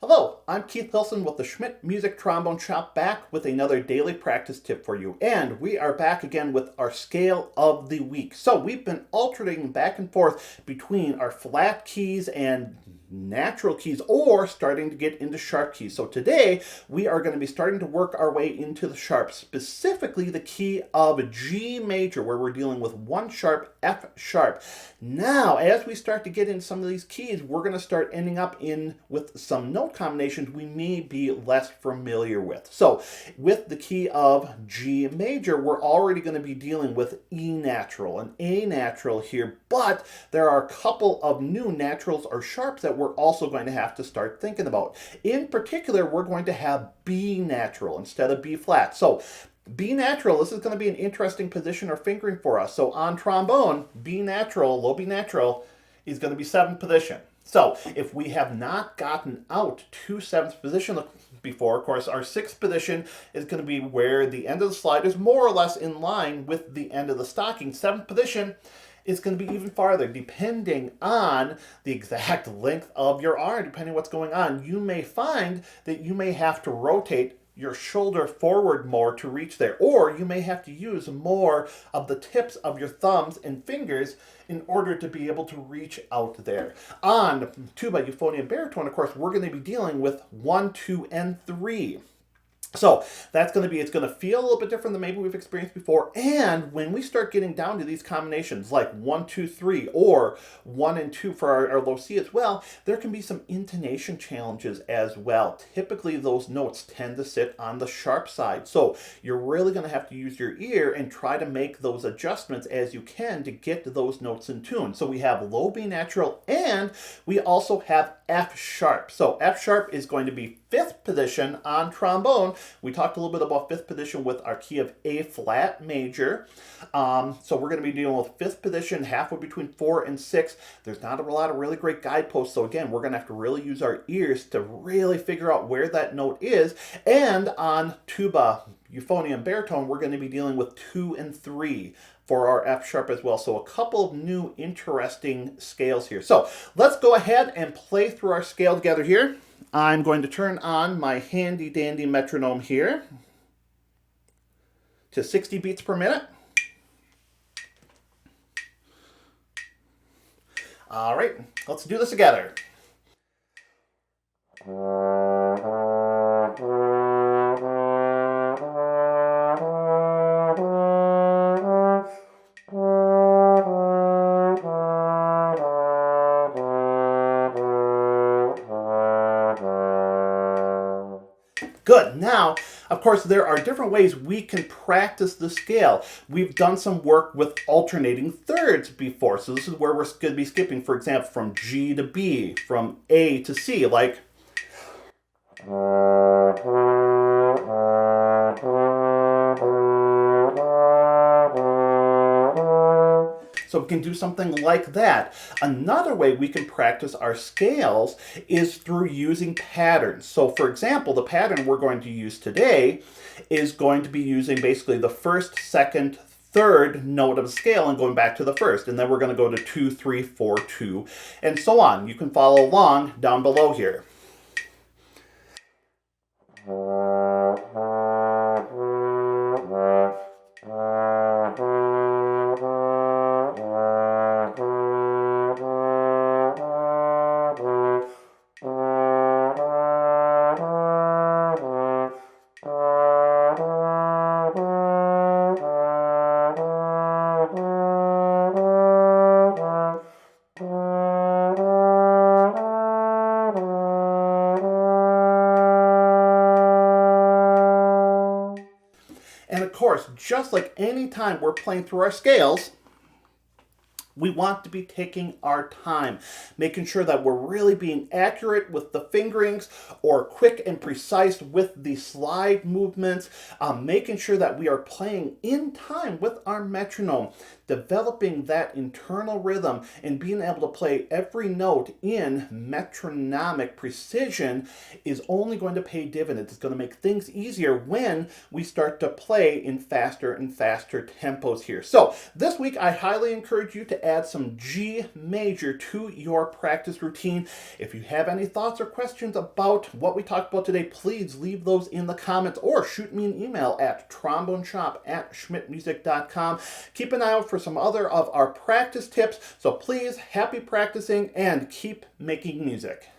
Hello, I'm Keith Hilson with the Schmidt Music Trombone Shop, back with another daily practice tip for you. And we are back again with our scale of the week. So we've been alternating back and forth between our flat keys and natural keys, or starting to get into sharp keys. So today we are going to be starting to work our way into the sharp, specifically the key of G major, where we're dealing with one sharp, F sharp. Now, as we start to get in some of these keys, we're going to start ending up in with some note combinations we may be less familiar with. So with the key of G major, we're already going to be dealing with E natural and A natural here, but there are a couple of new naturals or sharps that we're also going to have to start thinking about. In particular, we're going to have B natural instead of B flat. So B natural, this is going to be an interesting position or fingering for us. So on trombone, B natural, low B natural, is going to be 7th position. So if we have not gotten out to 7th position before, of course, our 6th position is going to be where the end of the slide is more or less in line with the end of the stocking. 7th position is going to be even farther, depending on the exact length of your arm, depending on what's going on. You may find that you may have to rotate your shoulder forward more to reach there, or you may have to use more of the tips of your thumbs and fingers in order to be able to reach out there. On tuba, euphonium, baritone, of course, we're going to be dealing with 1, 2, and 3. So that's going to be, it's going to feel a little bit different than maybe we've experienced before. And when we start getting down to these combinations like 1, 2, 3 or 1 and 2 for our low C as well, there can be some intonation challenges as well. Typically those notes tend to sit on the sharp side. So you're really going to have to use your ear and try to make those adjustments as you can to get those notes in tune. So we have low B natural, and we also have F sharp. So F sharp is going to be 5th position on trombone. We talked a little bit about 5th position with our key of A flat major. So we're going to be dealing with 5th position, halfway between 4 and 6. There's not a lot of really great guideposts. So again, we're going to have to really use our ears to really figure out where that note is. And on tuba, euphonium, baritone, we're going to be dealing with 2 and 3 for our F sharp as well. So a couple of new interesting scales here. So let's go ahead and play through our scale together here. I'm going to turn on my handy dandy metronome here to 60 beats per minute. All right, let's do this together. Good. Now, of course, there are different ways we can practice the scale. We've done some work with alternating thirds before. So this is where we're going to be skipping, for example, from G to B, from A to C, like. So we can do something like that. Another way we can practice our scales is through using patterns. So for example, the pattern we're going to use today is going to be using basically the first, second, third note of the scale and going back to the first. And then we're going to go to 2, 3, 4, 2, and so on. You can follow along down below here. And of course, just like any time we're playing through our scales, we want to be taking our time, making sure that we're really being accurate with the fingerings or quick and precise with the slide movements, making sure that we are playing in time with our metronome. developing that internal rhythm and being able to play every note in metronomic precision is only going to pay dividends. It's going to make things easier when we start to play in faster and faster tempos here. So this week I highly encourage you to add some G major to your practice routine. If you have any thoughts or questions about what we talked about today, please leave those in the comments or shoot me an email at tromboneshop@schmidtmusic.com. Keep an eye out for some other of our practice tips. So please, happy practicing and keep making music.